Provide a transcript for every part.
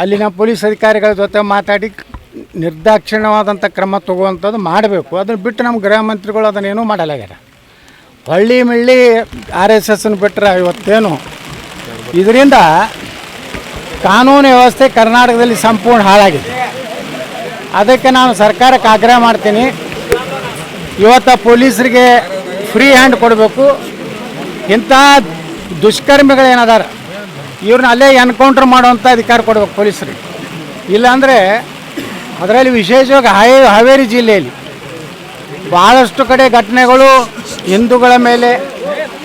ಅಲ್ಲಿನ ಪೊಲೀಸ್ ಅಧಿಕಾರಿಗಳ ಜೊತೆ ಮಾತಾಡಿ ನಿರ್ದಾಕ್ಷಿಣ್ಯವಾದಂಥ ಕ್ರಮ ತಗುವಂಥದ್ದು ಮಾಡಬೇಕು. ಅದನ್ನು ಬಿಟ್ಟು ನಮ್ಮ ಗೃಹ ಮಂತ್ರಿಗಳು ಅದನ್ನೇನೂ ಮಾಡಲಾಗ್ಯಾರ. ಹಳ್ಳಿ ಮಿಳ್ಳಿ RSSನ ಬಿಟ್ಟರೆ ಇವತ್ತೇನು ಇದರಿಂದ ಕಾನೂನು ವ್ಯವಸ್ಥೆ ಕರ್ನಾಟಕದಲ್ಲಿ ಸಂಪೂರ್ಣ ಹಾಳಾಗಿದೆ. ಅದಕ್ಕೆ ನಾನು ಸರ್ಕಾರಕ್ಕೆ ಆಗ್ರಹ ಮಾಡ್ತೀನಿ, ಇವತ್ತು ಪೊಲೀಸರಿಗೆ ಫ್ರೀ ಹ್ಯಾಂಡ್ ಕೊಡಬೇಕು. ಇಂಥ ದುಷ್ಕರ್ಮಿಗಳೇನದಾರ ಇವ್ರನ್ನ ಅಲ್ಲೇ ಎನ್ಕೌಂಟ್ರ್ ಮಾಡುವಂಥ ಅಧಿಕಾರ ಕೊಡಬೇಕು ಪೊಲೀಸರಿಗೆ. ಇಲ್ಲಾಂದರೆ ಅದರಲ್ಲಿ ವಿಶೇಷವಾಗಿ ಹಾವೇರಿ ಜಿಲ್ಲೆಯಲ್ಲಿ ಭಾಳಷ್ಟು ಕಡೆ ಘಟನೆಗಳು ಹಿಂದೂಗಳ ಮೇಲೆ,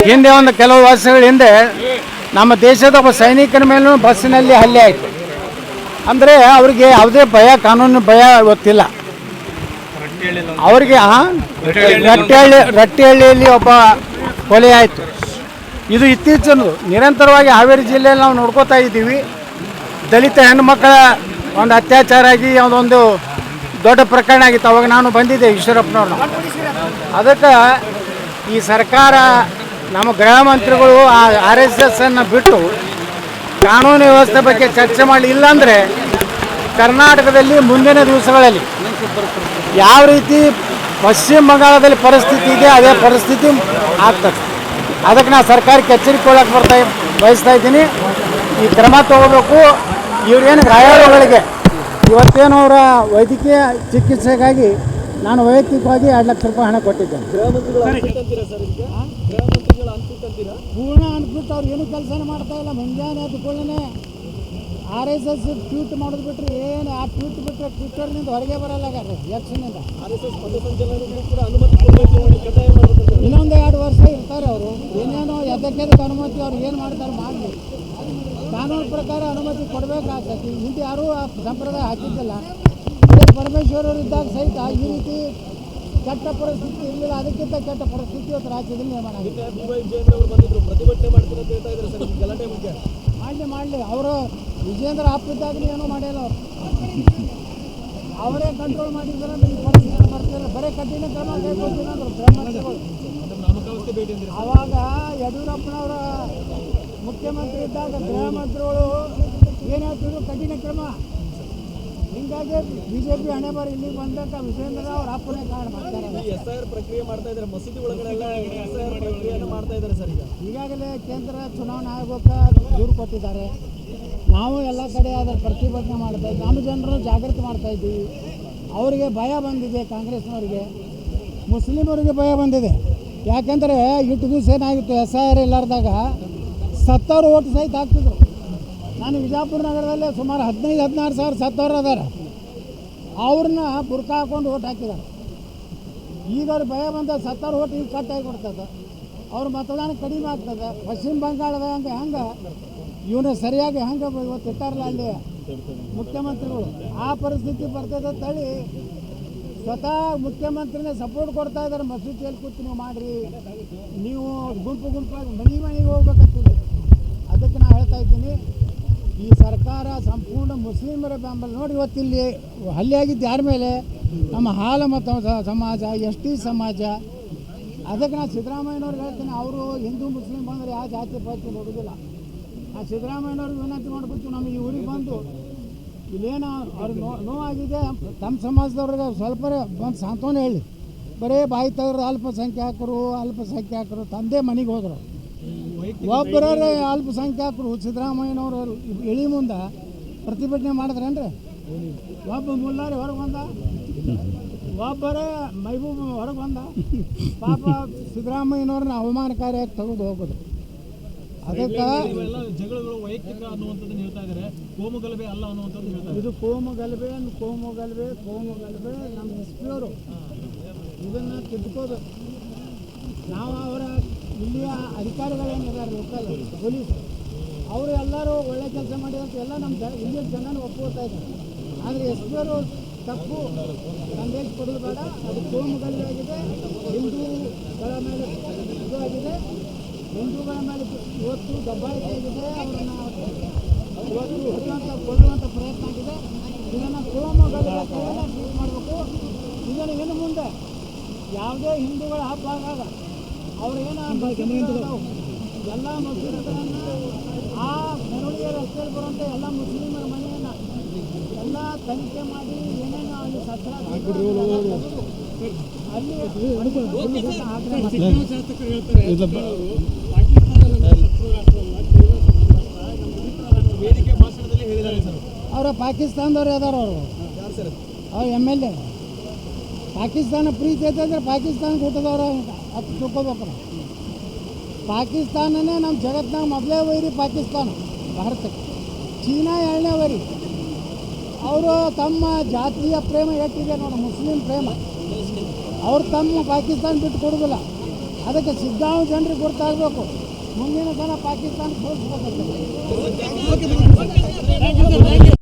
ಹಿಂದೆ ಒಂದು ಕೆಲವು ವರ್ಷಗಳ ಹಿಂದೆ ನಮ್ಮ ದೇಶದ ಒಬ್ಬ ಸೈನಿಕನ ಮೇಲೂ ಬಸ್ಸಿನಲ್ಲಿ ಹಲ್ಲೆ ಆಯಿತು. ಅಂದರೆ ಅವ್ರಿಗೆ ಯಾವುದೇ ಭಯ, ಕಾನೂನು ಭಯ ಗೊತ್ತಿಲ್ಲ ಅವರಿಗೆ. ರಟ್ಟಿಹಳ್ಳಿಯಲ್ಲಿ ಒಬ್ಬ ಕೊಲೆ ಆಯಿತು. ಇದು ಇತ್ತೀಚಿನದು. ನಿರಂತರವಾಗಿ ಹಾವೇರಿ ಜಿಲ್ಲೆಯಲ್ಲಿ ನಾವು ನೋಡ್ಕೋತಾ ಇದ್ದೀವಿ. ದಲಿತ ಹೆಣ್ಣುಮಕ್ಕಳ ಒಂದು ಅತ್ಯಾಚಾರ ಆಗಿ ಅದೊಂದು ದೊಡ್ಡ ಪ್ರಕರಣ ಆಗಿತ್ತು. ಅವಾಗ ನಾನು ಬಂದಿದ್ದೆ ಈಶ್ವರಪ್ಪನವ್ರನ್ನ. ಅದಕ್ಕೆ ಈ ಸರ್ಕಾರ, ನಮ್ಮ ಗೃಹ ಮಂತ್ರಿಗಳು ಆ RSSನ್ನು ಬಿಟ್ಟು ಕಾನೂನು ವ್ಯವಸ್ಥೆ ಬಗ್ಗೆ ಚರ್ಚೆ ಮಾಡಲಿ. ಇಲ್ಲಾಂದರೆ ಕರ್ನಾಟಕದಲ್ಲಿ ಮುಂದಿನ ದಿವಸಗಳಲ್ಲಿ ಯಾವ ರೀತಿ ಪಶ್ಚಿಮ ಬಂಗಾಳದಲ್ಲಿ ಪರಿಸ್ಥಿತಿ ಇದೆ ಅದೇ ಪರಿಸ್ಥಿತಿ ಆಗ್ತದೆ. ಅದಕ್ಕೆ ನಾನು ಸರ್ಕಾರಕ್ಕೆ ಎಚ್ಚರಿಕೆ ಕೊಡೋಕ್ಕೆ ಬಯಸ್ತಾ ಇದ್ದೀನಿ. ಈ ಕ್ರಮ ತಗೋಬೇಕು. ಇವ್ರೇನು ಗಾಯಾಳುಗಳಿಗೆ ಇವತ್ತೇನು ಅವರ ವೈದ್ಯಕೀಯ ಚಿಕಿತ್ಸೆಗಾಗಿ ನಾನು ವೈಯಕ್ತಿಕವಾಗಿ 2 ಲಕ್ಷ ರೂಪಾಯಿ ಹಣ ಕೊಟ್ಟಿದ್ದೇನೆ. ಪೂರ್ಣ ಅನ್ಬಿಟ್ಟು ಅವ್ರು ಏನು ಕೆಲಸನ ಮಾಡ್ತಾ ಇಲ್ಲ. ಮುಂಜಾನೆ ಅದು ಕೂಡಲೇ RSS ಟ್ವೀಟ್ ಮಾಡೋದು ಬಿಟ್ಟರೆ ಏನು, ಆ ಟ್ವೀಟ್ ಬಿಟ್ಟರೆ ಟ್ವಿಟ್ಟರ್ನಿಂದ ಹೊರಗೆ ಬರಲ್ಲ ಎಲೆಕ್ಷನ್ನಿಂದ. ಇನ್ನೊಂದು 2 ವರ್ಷ ಇರ್ತಾರೆ ಅವರು. ಏನೇನೋ ಎದಕ್ಕೆ ಅನುಮತಿ ಅವ್ರು ಏನು ಮಾಡ್ತಾರೆ ಮಾಡಲಿ. ಕಾನೂನು ಪ್ರಕಾರ ಅನುಮತಿ ಕೊಡಬೇಕಾಗ್ತೈತಿ. ಹಿಂದೆ ಯಾರೂ ಆ ಸಂಪ್ರದಾಯ ಹಾಕಿದ್ದಿಲ್ಲ. ಪರಮೇಶ್ವರ್ ಅವರು ಇದ್ದಾಗ ಸಹಿತ ಈ ರೀತಿ ಕೆಟ್ಟ ಪರಿಸ್ಥಿತಿ ಇರಲಿಲ್ಲ. ಅದಕ್ಕಿಂತ ಕೆಟ್ಟ ಪರಿಸ್ಥಿತಿ ಇವತ್ತು ರಾಜ್ಯದಲ್ಲಿ ನಿರ್ಮಾಣ ಆಗಿದೆ. ಮಾಡಲಿ ಅವರು ವಿಜೇಂದ್ರ ಆಪ್ತಿದ್ದಾಗಲೂ ಏನೂ ಮಾಡಿಲ್ಲ. ಅವರೇ ಕಂಟ್ರೋಲ್ ಮಾಡಿದ್ರೆ ಈ ಪರಿಸ್ಥಿತಿ ಬರ್ತಾರೆ. ಬರೀ ಕಠಿಣ ಕ್ರಮ ಕೈಗೊಳ್ತೀನಿ ಅಂದರು ಗೃಹಮಂತ್ರಿಗಳು. ಆವಾಗ ಯಡಿಯೂರಪ್ಪನವರ ಮುಖ್ಯಮಂತ್ರಿ ಇದ್ದಾಗ ಗೃಹ ಮಂತ್ರಿಗಳು ಏನು ಹೇಳ್ತಿದ್ರು, ಕಠಿಣ ಕ್ರಮ. ಹಿಂಗಾಗಿ BJP ಹಣೆ ಬಾರಿ ಇಲ್ಲಿಗೆ ಬಂದಾಗ ವಿಜೇಂದ್ರ ಅವ್ರ ಅಪ್ಪನೇ ಕಾರಣ ಮಾಡ್ತಾರೆ. SIR ಪ್ರಕ್ರಿಯೆ ಮಾಡ್ತಾ ಇದ್ದಾರೆ. ಮಸೀದಿ ಒಳಗಡೆ SIR ಪ್ರಕ್ರಿಯೆಯನ್ನು ಮಾಡ್ತಾ ಇದ್ದಾರೆ ಸರ್. ಈಗಾಗಲೇ ಕೇಂದ್ರ ಚುನಾವಣಾ ಆಯೋಗಕ್ಕೆ ದೂರು ಕೊಟ್ಟಿದ್ದಾರೆ. ನಾವು ಎಲ್ಲ ಕಡೆ ಅದರ ಪ್ರತಿಭಟನೆ ಮಾಡ್ತಾ ಇದ್ದೀವಿ. ನಮ್ಮ ಜನರು ಜಾಗೃತಿ ಮಾಡ್ತಾ ಇದ್ದೀವಿ. ಅವರಿಗೆ ಭಯ ಬಂದಿದೆ, ಕಾಂಗ್ರೆಸ್ನವರಿಗೆ, ಮುಸ್ಲಿಮರಿಗೆ ಭಯ ಬಂದಿದೆ. ಯಾಕೆಂದರೆ ಇಟ್ಟು ದಿವಸ ಏನಾಗಿತ್ತು, SIR ಇಲ್ಲಾರ್ದಾಗ 70,000 ಓಟ್ ಸಹಿತ ಆಗ್ತಿದ್ರು. ನಾನು ವಿಜಯಪುರ ನಗರದಲ್ಲೇ ಸುಮಾರು 15-16 ಸಾವಿರ ಸತ್ತವರು ಅದಾರ. ಅವ್ರನ್ನ ಬುರ್ಕ ಹಾಕೊಂಡು ಓಟ್ ಹಾಕಿದ್ದಾರೆ. ಈಗ ಅವ್ರು ಭಯ ಬಂದ 70,000 ಓಟ್ ಈಗ ಕಟ್ಟಾಗಿ ಕೊಡ್ತದೆ. ಅವ್ರ ಮತದಾನ ಕಡಿಮೆ ಆಗ್ತದೆ. ಪಶ್ಚಿಮ ಬಂಗಾಳದ ಹಂಗೆ ಇವನು ಸರಿಯಾಗಿ ಹಂಗೆ ಇವತ್ತು ಇಟ್ಟಾರಲ್ಲ ಅಲ್ಲಿ ಮುಖ್ಯಮಂತ್ರಿಗಳು, ಆ ಪರಿಸ್ಥಿತಿ ಬರ್ತದೆ ತಳಿ ಸ್ವತಃ ಮುಖ್ಯಮಂತ್ರಿನೇ ಸಪೋರ್ಟ್ ಕೊಡ್ತಾ ಇದ್ದಾರೆ. ಮಸೂತಿಯಲ್ಲಿ ಕೂತು ನೀವು ಮಾಡಿರಿ, ನೀವು ಗುಂಪಾಗಿ ಮನೆಗೆ ಹೋಗ್ಬೇಕಾಗ್ತದೆ. ಅದಕ್ಕೆ ನಾನು ಹೇಳ್ತಾ ಇದ್ದೀನಿ, ಈ ಸರ್ಕಾರ ಸಂಪೂರ್ಣ ಮುಸ್ಲಿಮರ ಬೆಂಬಲ ನೋಡಿ. ಇವತ್ತಿಲ್ಲಿ ಹಲ್ಲೆ ಆಗಿದ್ದು ಯಾರ ಮೇಲೆ? ನಮ್ಮ ಹಾಲಮತ ಸಮಾಜ, ST ಸಮಾಜ. ಅದಕ್ಕೆ ನಾನು ಸಿದ್ದರಾಮಯ್ಯನವ್ರಿಗೆ ಹೇಳ್ತೀನಿ, ಅವರು ಹಿಂದೂ ಮುಸ್ಲಿಂ ಬಂದರೆ ಯಾವ ಜಾತಿ ಪಾತಿ ನೋಡೋದಿಲ್ಲ. ಆ ಸಿದ್ದರಾಮಯ್ಯನವ್ರಿಗೆ ವಿನಂತಿ ಮಾಡ್ಬಿಟ್ಟು ನಮ್ಮ ಈ ಊರಿಗೆ ಬಂದು ಇಲ್ಲೇನೋ ಅವ್ರಿಗೆ ನೋವಾಗಿದೆ, ತಮ್ಮ ಸಮಾಜದವ್ರಿಗೆ ಸ್ವಲ್ಪ ಬಂದು ಸಾಂತ್ವನ ಹೇಳಿ. ಬರೀ ಬಾಯಿ ತೆಗೆದು ಅಲ್ಪಸಂಖ್ಯಾತರು ತಂದೆ ಮನೆಗೆ ಹೋದರು. ಒಬ್ಬರೇ ಅಲ್ಪಸಂಖ್ಯಾತರು ಸಿದ್ದರಾಮಯ್ಯನವರು ಇಳಿ ಮುಂದೆ ಪ್ರತಿಭಟನೆ ಮಾಡಿದ್ರೇನ್ರಿ? ಒಬ್ಬ ಮುಲ್ಲಾರಿ ಹೊರಗೆ ಬಂದ, ಒಬ್ಬರೇ ಮೈಬೂಬ್ ಹೊರಗೆ ಬಂದ. ಪಾಪ ಸಿದ್ದರಾಮಯ್ಯನವ್ರನ್ನ ಅವಮಾನಕಾರಿಯಾಗಿ ತೆಗೆದು ಹೋಗೋದು. ಅದಕ್ಕೆ ಜಗಳಗಳು ವೈಯಕ್ತಿಕ ಅನ್ನುವಂಥದ್ದನ್ನು ಹೇಳ್ತಾ ಇದ್ದಾರೆ. ಕೋಮುಗಲಭೆ ಅಲ್ಲ ಅನ್ನುವಂಥದ್ದು ಹೇಳ್ತಾರೆ. ಇದು ಕೋಮುಗಲಭೆ ನಮ್ಮ SP ಅವರು ಇದನ್ನು ತಿದ್ದುಕೋಬೇಕು. ನಾವು ಅವರ ಇಲ್ಲಿಯ ಅಧಿಕಾರಿಗಳೇನಿದ್ದಾರೆ ಲೋಕಲ್ ಪೊಲೀಸ್, ಅವರು ಎಲ್ಲರೂ ಒಳ್ಳೆ ಕೆಲಸ ಮಾಡಿದಂತ ಎಲ್ಲ ನಮ್ಮ ಇಲ್ಲಿಯ ಜನನ ಒಪ್ಕೋತಾ ಇದ್ದಾರೆ. ಆದರೆ SP ಅವರು ತಪ್ಪು ಸಂದೇಶ ಕೊಡೋದು ಬೇಡ. ಅದು ಕೋಮುಗಲಭೆ ಆಗಿದೆ, ಹಿಂದೂಗಳ ಮೇಲೆ ಇದು ಆಗಿದೆ, ಹಿಂದೂಗಳ ಮೇಲೆ ಇವತ್ತು ದಬ್ಬಾಳಿಕೆ ಆಗಿದೆ, ಅವರನ್ನು ಇವತ್ತು ಕೊಲ್ಲುವಂಥ ಪ್ರಯತ್ನ ಆಗಿದೆ. ಇದನ್ನು ಕೋಮುಗಲಭೆ ಟ್ರೀಟ್ ಮಾಡಬೇಕು. ಇದನ್ನು ಇನ್ನು ಮುಂದೆ ಯಾವುದೇ ಹಿಂದೂಗಳ ಹಬ್ಬ ಆಗಾಗ ಅವ್ರೇನು ಎಲ್ಲ ಮುಸ್ಲಿಮರನ್ನು ಆ ಮೆರವಣಿಗೆ ರಸ್ತೆಯಲ್ಲಿ ಬರುವಂಥ ಎಲ್ಲ ಮುಸ್ಲಿಮರ ಮನೆಯನ್ನು ಎಲ್ಲ ತನಿಖೆ ಮಾಡಿ ಏನೇನು ಅಲ್ಲಿ ಸತ್ರ ಅಲ್ಲಿ ಅವರ ಪಾಕಿಸ್ತಾನದವ್ರು ಯಾವ್ದಾರು ಅವ್ರು MLA ಪಾಕಿಸ್ತಾನ ಪ್ರೀತಿ ಐತೆ ಅಂದರೆ ಪಾಕಿಸ್ತಾನಕ್ಕೆ ಹುಟ್ಟಿದವ್ರು ಅದು ತಿಳ್ಕೊಬೇಕಲ್ಲ. ಪಾಕಿಸ್ತಾನನೇ ನಮ್ಮ ಜಗತ್ತಿನಾಗ ಮೊದಲೇ ವೈರಿ ಪಾಕಿಸ್ತಾನ ಭಾರತಕ್ಕೆ. ಚೀನಾ 2ನೇ ವೈರಿ. ಅವರು ತಮ್ಮ ಜಾತಿಯ ಪ್ರೇಮ ಎಷ್ಟಿದೆ ನೋಡಿ, ಮುಸ್ಲಿಂ ಪ್ರೇಮ. ಅವ್ರು ತಮ್ಮ ಪಾಕಿಸ್ತಾನ ಬಿಟ್ಟು ಕೊಡೋದಿಲ್ಲ. ಅದಕ್ಕೆ ಸಿಗ್ಗಾಂವ್ ಜನರಿಗೆ ಗೊತ್ತಾಗಬೇಕು, ಮುಂದಿನ ಸಲ ಪಾಕಿಸ್ತಾನ ಸೋಲಿಸ್ಬೇಕು.